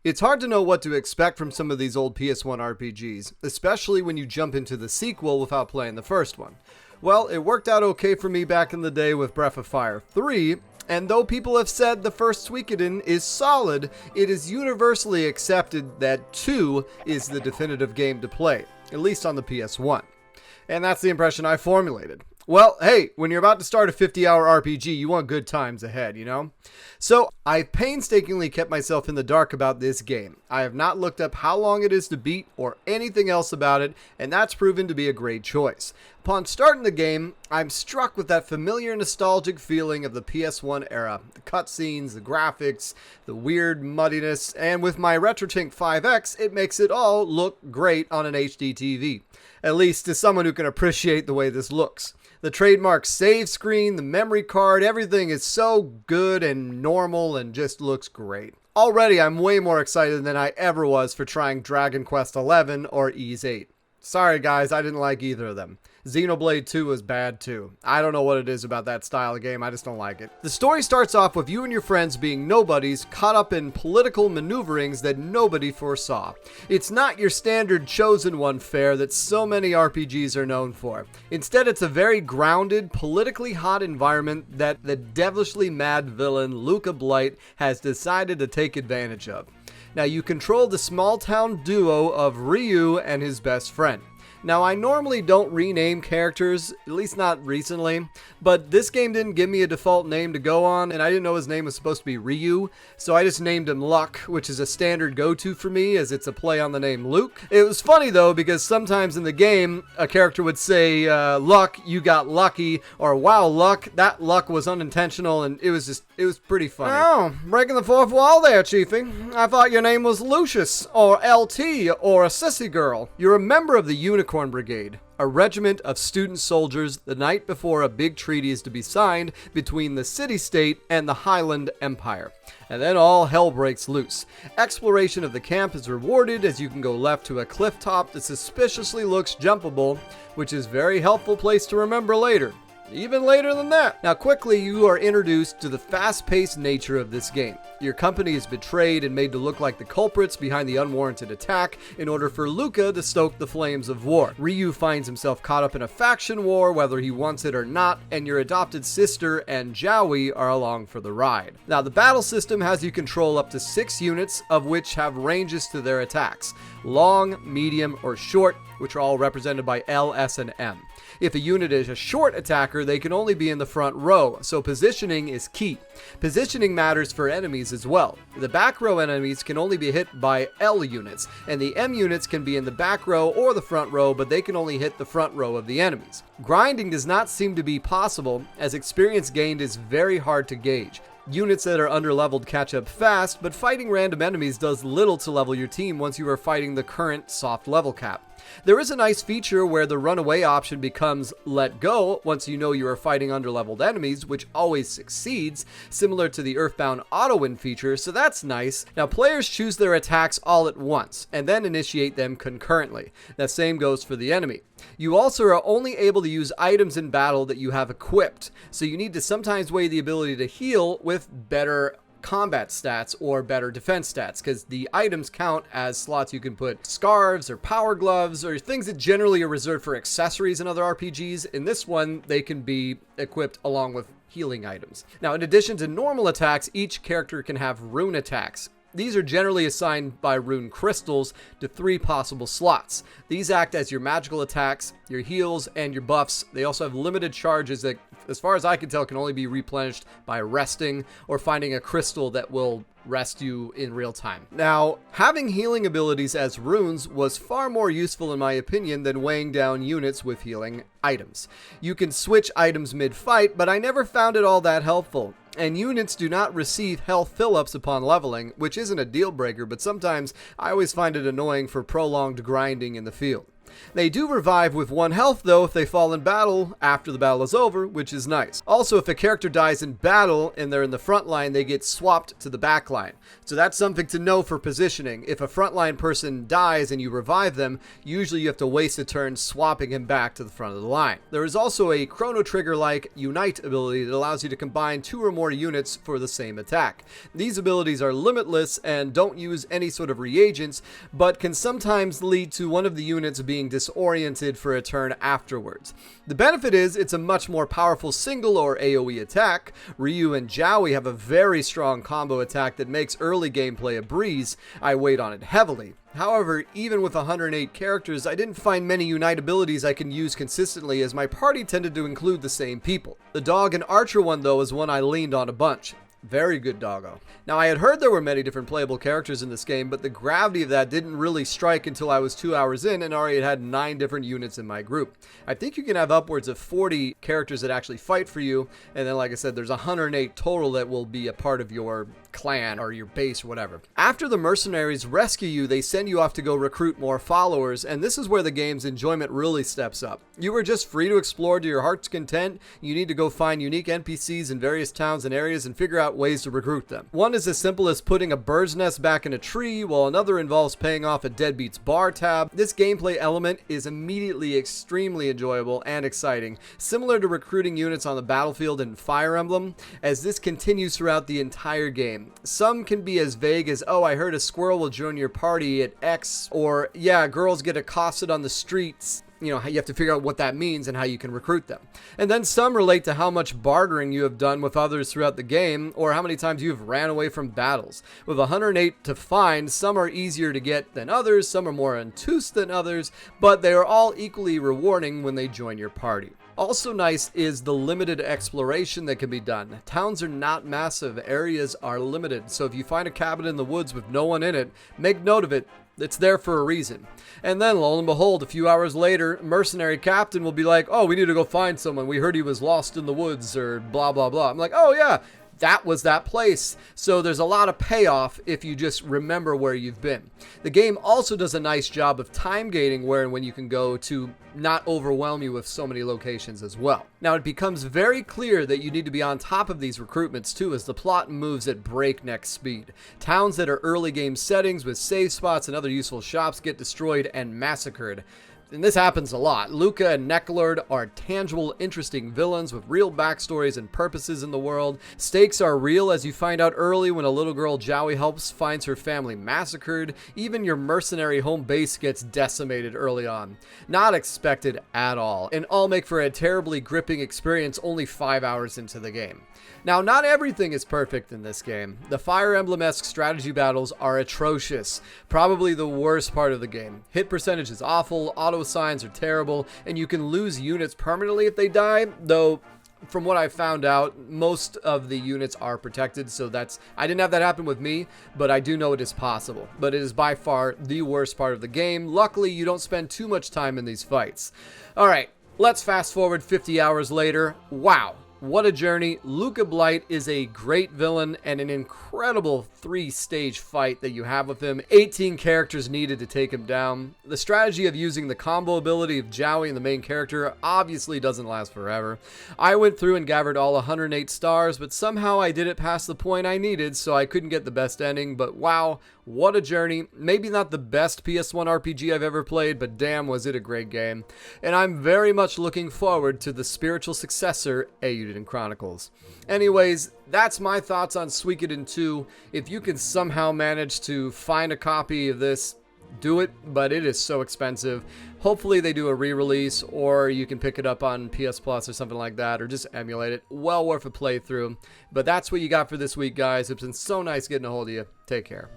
It's hard to know what to expect from some of these old PS1 RPGs, especially when you jump into the sequel without playing the first one. Well, it worked out okay for me back in the day with Breath of Fire 3, and though people have said the first Suikoden is solid, it is universally accepted that 2 is the definitive game to play, at least on the PS1. And that's the impression I formulated. Well, hey, when you're about to start a 50-hour RPG, you want good times ahead, you know? So, I've painstakingly kept myself in the dark about this game. I have not looked up how long it is to beat or anything else about it, and that's proven to be a great choice. Upon starting the game, I'm struck with that familiar nostalgic feeling of the PS1 era. The cutscenes, the graphics, the weird muddiness, and with my Retrotink 5X, it makes it all look great on an HD TV. At least to someone who can appreciate the way this looks. The trademark save screen, the memory card, everything is so good and normal and just looks great. Already, I'm way more excited than I ever was for trying Dragon Quest XI or Ys 8. Sorry guys, I didn't like either of them. Xenoblade 2 was bad too. I don't know what it is about that style of game, I just don't like it. The story starts off with you and your friends being nobodies caught up in political maneuverings that nobody foresaw. It's not your standard chosen one fare that so many RPGs are known for. Instead, it's a very grounded, politically hot environment that the devilishly mad villain Luca Blight has decided to take advantage of. Now, you control the small-town duo of Ryu and his best friend. Now, I normally don't rename characters, at least not recently, but this game didn't give me a default name to go on, and I didn't know his name was supposed to be Ryu, so I just named him Luck, which is a standard go-to for me, as it's a play on the name Luke. It was funny, though, because sometimes in the game, a character would say, Luck, you got lucky, or wow, Luck, that luck was unintentional, and it was pretty funny. Oh, breaking the fourth wall there, Chiefy. I thought your name was Lucious, or LT, or a sissy girl. You're a member of the Unicorn Brigade, a regiment of student soldiers the night before a big treaty is to be signed between the city-state and the Highland Empire. And then all hell breaks loose. Exploration of the camp is rewarded as you can go left to a cliff top that suspiciously looks jumpable, which is a very helpful place to remember later. Even later than that. Now quickly you are introduced to the fast-paced nature of this game. Your company is betrayed and made to look like the culprits behind the unwarranted attack in order for Luca to stoke the flames of war. Ryu finds himself caught up in a faction war whether he wants it or not, and your adopted sister and Jowie are along for the ride. Now the battle system has you control up to 6 units, of which have ranges to their attacks. Long, medium, or short, which are all represented by L, S, and M. If a unit is a short attacker, they can only be in the front row, so positioning is key. Positioning matters for enemies as well. The back row enemies can only be hit by L units, and the M units can be in the back row or the front row, but they can only hit the front row of the enemies. Grinding does not seem to be possible, as experience gained is very hard to gauge. Units that are underleveled catch up fast, but fighting random enemies does little to level your team once you are fighting the current soft level cap. There is a nice feature where the runaway option becomes let go once you know you are fighting underleveled enemies, which always succeeds, similar to the Earthbound auto-win feature, so that's nice. Now players choose their attacks all at once, and then initiate them concurrently. That same goes for the enemy. You also are only able to use items in battle that you have equipped, so you need to sometimes weigh the ability to heal with better combat stats or better defense stats, because the items count as slots you can put scarves or power gloves or things that generally are reserved for accessories in other RPGs. In this one, they can be equipped along with healing items. Now, in addition to normal attacks, each character can have rune attacks. These are generally assigned by rune crystals to 3 possible slots. These act as your magical attacks, your heals, and your buffs. They also have limited charges that, as far as I can tell, can only be replenished by resting or finding a crystal that will rest you in real time. Now, having healing abilities as runes was far more useful in my opinion than weighing down units with healing items. You can switch items mid-fight, but I never found it all that helpful. And units do not receive health fill-ups upon leveling, which isn't a deal breaker, but sometimes I always find it annoying for prolonged grinding in the field. They do revive with 1 health though if they fall in battle after the battle is over, which is nice. Also, if a character dies in battle and they're in the front line, they get swapped to the back line. So that's something to know for positioning. If a frontline person dies and you revive them, usually you have to waste a turn swapping him back to the front of the line. There is also a Chrono Trigger-like Unite ability that allows you to combine 2 or more units for the same attack. These abilities are limitless and don't use any sort of reagents, but can sometimes lead to one of the units being disoriented for a turn afterwards. The benefit is it's a much more powerful single or AoE attack. Ryu and Jowie have a very strong combo attack that makes early gameplay a breeze. I weighed on it heavily. However, even with 108 characters, I didn't find many Unite abilities I can use consistently as my party tended to include the same people. The dog and archer one though is one I leaned on a bunch. Very good doggo. Now, I had heard there were many different playable characters in this game, but the gravity of that didn't really strike until I was 2 hours in and already had 9 different units in my group. I think you can have upwards of 40 characters that actually fight for you, and then like I said, there's 108 total that will be a part of your clan or your base or whatever. After the mercenaries rescue you, they send you off to go recruit more followers, and this is where the game's enjoyment really steps up. You are just free to explore to your heart's content. You need to go find unique NPCs in various towns and areas and figure out ways to recruit them. One is as simple as putting a bird's nest back in a tree, while another involves paying off a deadbeat's bar tab. This gameplay element is immediately extremely enjoyable and exciting, similar to recruiting units on the battlefield in Fire Emblem, as this continues throughout the entire game. Some can be as vague as, oh, I heard a squirrel will join your party at X, or yeah, girls get accosted on the streets. You know, you have to figure out what that means and how you can recruit them. And then some relate to how much bartering you have done with others throughout the game, or how many times you've ran away from battles. With 108 to find, some are easier to get than others, some are more obtuse than others, but they are all equally rewarding when they join your party. Also nice is the limited exploration that can be done. Towns are not massive, areas are limited, so if you find a cabin in the woods with no one in it, make note of it. It's there for a reason. And then, lo and behold, a few hours later, mercenary captain will be like, oh, we need to go find someone. We heard he was lost in the woods or blah, blah, blah. I'm like, oh, yeah, that was that place. So there's a lot of payoff if you just remember where you've been. The game also does a nice job of time gating where and when you can go to not overwhelm you with so many locations as well. Now, it becomes very clear that you need to be on top of these recruitments too, as the plot moves at breakneck speed. Towns that are early game settings with save spots and other useful shops get destroyed and massacred. And this happens a lot. Luca and Necklord are tangible, interesting villains with real backstories and purposes in the world. Stakes are real as you find out early when a little girl Jowie helps finds her family massacred. Even your mercenary home base gets decimated early on. Not expected at all, and all make for a terribly gripping experience only 5 hours into the game. Now, not everything is perfect in this game. The Fire Emblem-esque strategy battles are atrocious, probably the worst part of the game. Hit percentage is awful, auto signs are terrible, and you can lose units permanently if they die, though from what I found out, most of the units are protected, so I didn't have that happen with me, but I do know it is possible. But it is by far the worst part of the game. Luckily, you don't spend too much time in these fights. Alright, let's fast forward 50 hours later. Wow. What a journey. Luca Blight is a great villain and an incredible 3-stage fight that you have with him. 18 characters needed to take him down. The strategy of using the combo ability of Jowie and the main character obviously doesn't last forever. I went through and gathered all 108 stars, but somehow I did it past the point I needed, so I couldn't get the best ending, but wow, what a journey. Maybe not the best PS1 RPG I've ever played, but damn was it a great game. And I'm very much looking forward to the spiritual successor, Eiyuden Chronicles. Anyways, that's my thoughts on Suikoden II. If you can somehow manage to find a copy of this, do it, but it is so expensive. Hopefully they do a re-release, or you can pick it up on PS Plus or something like that, or just emulate it. Well worth a playthrough. But that's what you got for this week, guys. It's been so nice getting a hold of you. Take care.